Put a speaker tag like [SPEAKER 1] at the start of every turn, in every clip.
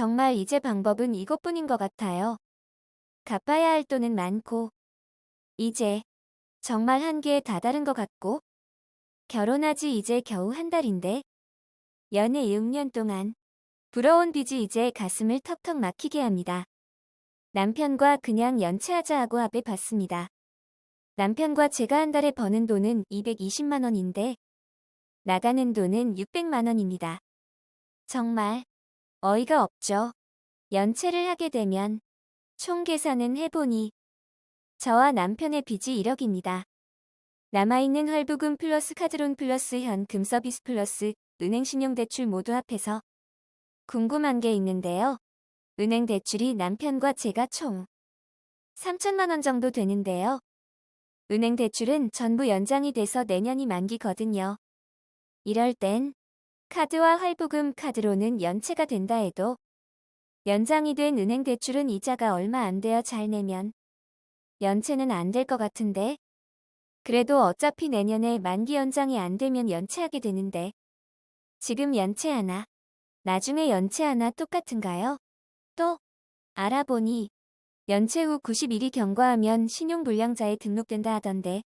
[SPEAKER 1] 정말 이제 방법은 이것뿐인 것 같아요. 갚아야 할 돈은 많고, 이제 정말 한계에 다다른 것 같고, 결혼하지 이제 겨우 한 달인데, 연애 6년 동안 부러운 빚이 이제 가슴을 턱턱 막히게 합니다. 남편과 그냥 연체하자 하고 합의 봤습니다. 남편과 제가 한 달에 버는 돈은 220만 원인데, 나가는 돈은 600만 원입니다. 정말 어이가 없죠. 연체를 하게 되면 총 계산은 해보니 저와 남편의 빚이 1억입니다. 남아있는 할부금 플러스 카드론 플러스 현금 서비스 플러스 은행 신용대출 모두 합해서 궁금한 게 있는데요. 은행 대출이 남편과 제가 총 3천만 원 정도 되는데요. 은행 대출은 전부 연장이 돼서 내년이 만기거든요. 이럴 땐 카드와 할부금 카드로는 연체가 된다 해도 연장이 된 은행 대출은 이자가 얼마 안 되어 잘 내면 연체는 안 될 것 같은데, 그래도 어차피 내년에 만기 연장이 안 되면 연체하게 되는데, 지금 연체하나 나중에 연체하나 똑같은가요? 또 알아보니 연체 후 90일이 경과하면 신용불량자에 등록된다 하던데,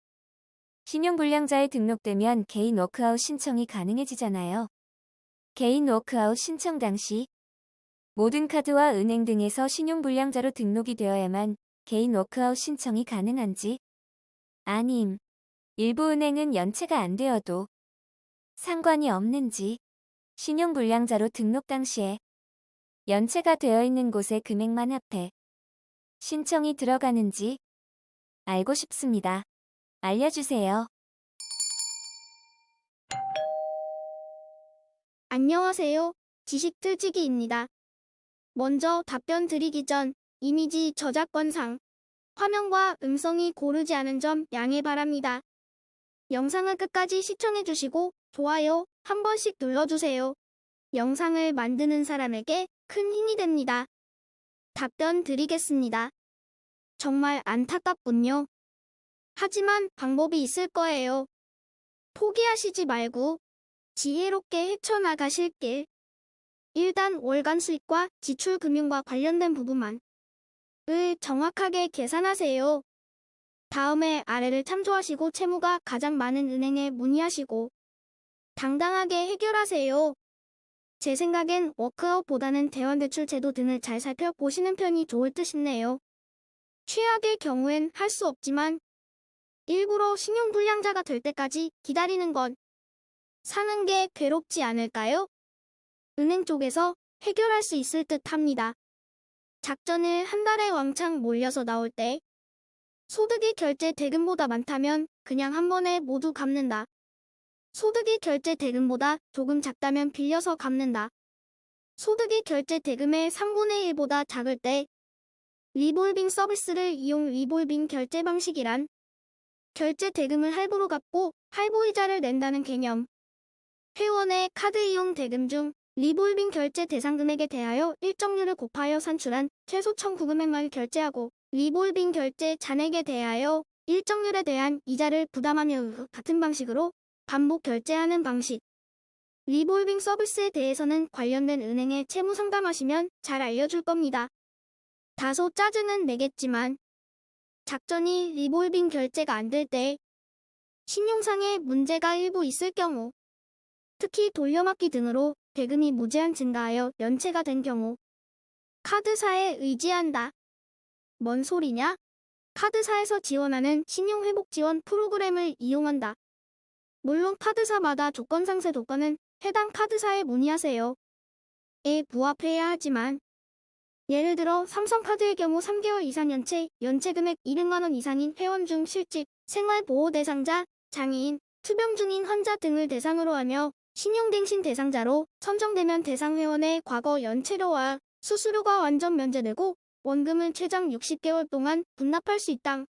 [SPEAKER 1] 신용불량자에 등록되면 개인 워크아웃 신청이 가능해지잖아요. 개인 워크아웃 신청 당시 모든 카드와 은행 등에서 신용불량자로 등록이 되어야만 개인 워크아웃 신청이 가능한지, 아님 일부 은행은 연체가 안 되어도 상관이 없는지, 신용불량자로 등록 당시에 연체가 되어 있는 곳에 금액만 합해 신청이 들어가는지 알고 싶습니다. 알려주세요.
[SPEAKER 2] 안녕하세요. 지식틀지기입니다. 먼저 답변 드리기 전 이미지 저작권상 화면과 음성이 고르지 않은 점 양해 바랍니다. 영상을 끝까지 시청해주시고 좋아요 한 번씩 눌러주세요. 영상을 만드는 사람에게 큰 힘이 됩니다. 답변 드리겠습니다. 정말 안타깝군요. 하지만 방법이 있을 거예요. 포기하시지 말고 지혜롭게 헤쳐나가실 길. 일단 월간 수익과 지출 금융과 관련된 부분만 을 정확하게 계산하세요. 다음에 아래를 참조하시고 채무가 가장 많은 은행에 문의하시고 당당하게 해결하세요. 제 생각엔 워크아웃보다는 대환대출 제도 등을 잘 살펴보시는 편이 좋을 듯 싶네요. 최악의 경우엔 할 수 없지만 일부러 신용불량자가 될 때까지 기다리는 건 사는 게 괴롭지 않을까요? 은행 쪽에서 해결할 수 있을 듯 합니다. 작전을 한 달에 왕창 몰려서 나올 때 소득이 결제 대금보다 많다면 그냥 한 번에 모두 갚는다. 소득이 결제 대금보다 조금 작다면 빌려서 갚는다. 소득이 결제 대금의 3분의 1보다 작을 때 리볼빙 서비스를 이용. 리볼빙 결제 방식이란 결제 대금을 할부로 갚고 할부 이자를 낸다는 개념. 회원의 카드 이용 대금 중 리볼빙 결제 대상 금액에 대하여 일정률을 곱하여 산출한 최소 청구 금액만 결제하고 리볼빙 결제 잔액에 대하여 일정률에 대한 이자를 부담하며 같은 방식으로 반복 결제하는 방식. 리볼빙 서비스에 대해서는 관련된 은행에 채무 상담하시면 잘 알려줄 겁니다. 다소 짜증은 내겠지만 작전이 리볼빙 결제가 안 될 때 신용상의 문제가 일부 있을 경우, 특히 돌려막기 등으로 대금이 무제한 증가하여 연체가 된 경우 카드사에 의지한다. 뭔 소리냐? 카드사에서 지원하는 신용회복 지원 프로그램을 이용한다. 물론 카드사마다 조건 상세 조건은 해당 카드사에 문의하세요. 에 부합해야 하지만 예를 들어 삼성카드의 경우 3개월 이상 연체 금액 200만 원 이상인 회원 중 실직, 생활보호 대상자, 장애인, 투병 중인 환자 등을 대상으로 하며 신용갱신 대상자로 선정되면 대상 회원의 과거 연체료와 수수료가 완전 면제되고 원금을 최장 60개월 동안 분납할 수 있다.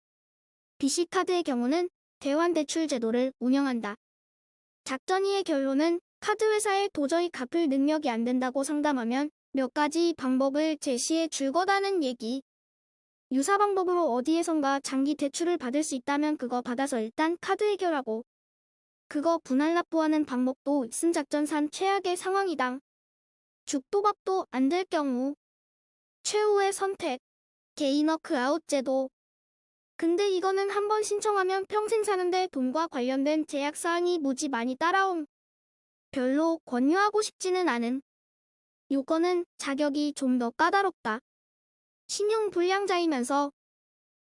[SPEAKER 2] BC카드의 경우는 대환대출 제도를 운영한다. 작전이의 결론은 카드 회사에 도저히 갚을 능력이 안 된다고 상담하면 몇 가지 방법을 제시해 줄 거다는 얘기. 유사 방법으로 어디에선가 장기 대출을 받을 수 있다면 그거 받아서 일단 카드 해결하고 그거 분할 납부하는 방법도 있음. 작전상 최악의 상황이다. 죽도 밥도 안 될 경우 최후의 선택, 개인 워크아웃 제도. 근데 이거는 한번 신청하면 평생 사는데 돈과 관련된 제약사항이 무지 많이 따라옴. 별로 권유하고 싶지는 않은. 요거는 자격이 좀 더 까다롭다. 신용불량자이면서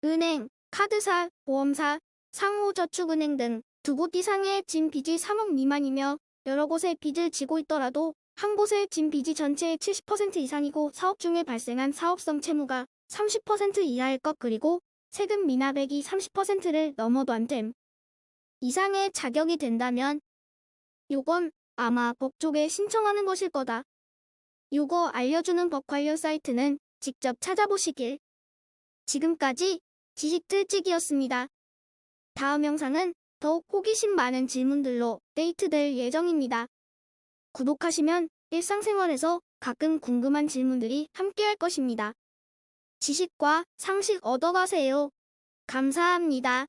[SPEAKER 2] 은행, 카드사, 보험사, 상호저축은행 등 두 곳 이상의 진 빚이 3억 미만이며 여러 곳에 빚을 지고 있더라도 한 곳에 진 빚이 전체의 70% 이상이고 사업 중에 발생한 사업성 채무가 30% 이하일 것 그리고 세금 미납액이 30%를 넘어도 안 됨. 이상의 자격이 된다면 요건 아마 법 쪽에 신청하는 것일 거다. 요거 알려주는 법 관련 사이트는 직접 찾아보시길. 지금까지 지식틀찌기였습니다. 다음 영상은 더욱 호기심 많은 질문들로 데이트될 예정입니다. 구독하시면 일상생활에서 가끔 궁금한 질문들이 함께할 것입니다. 지식과 상식 얻어가세요. 감사합니다.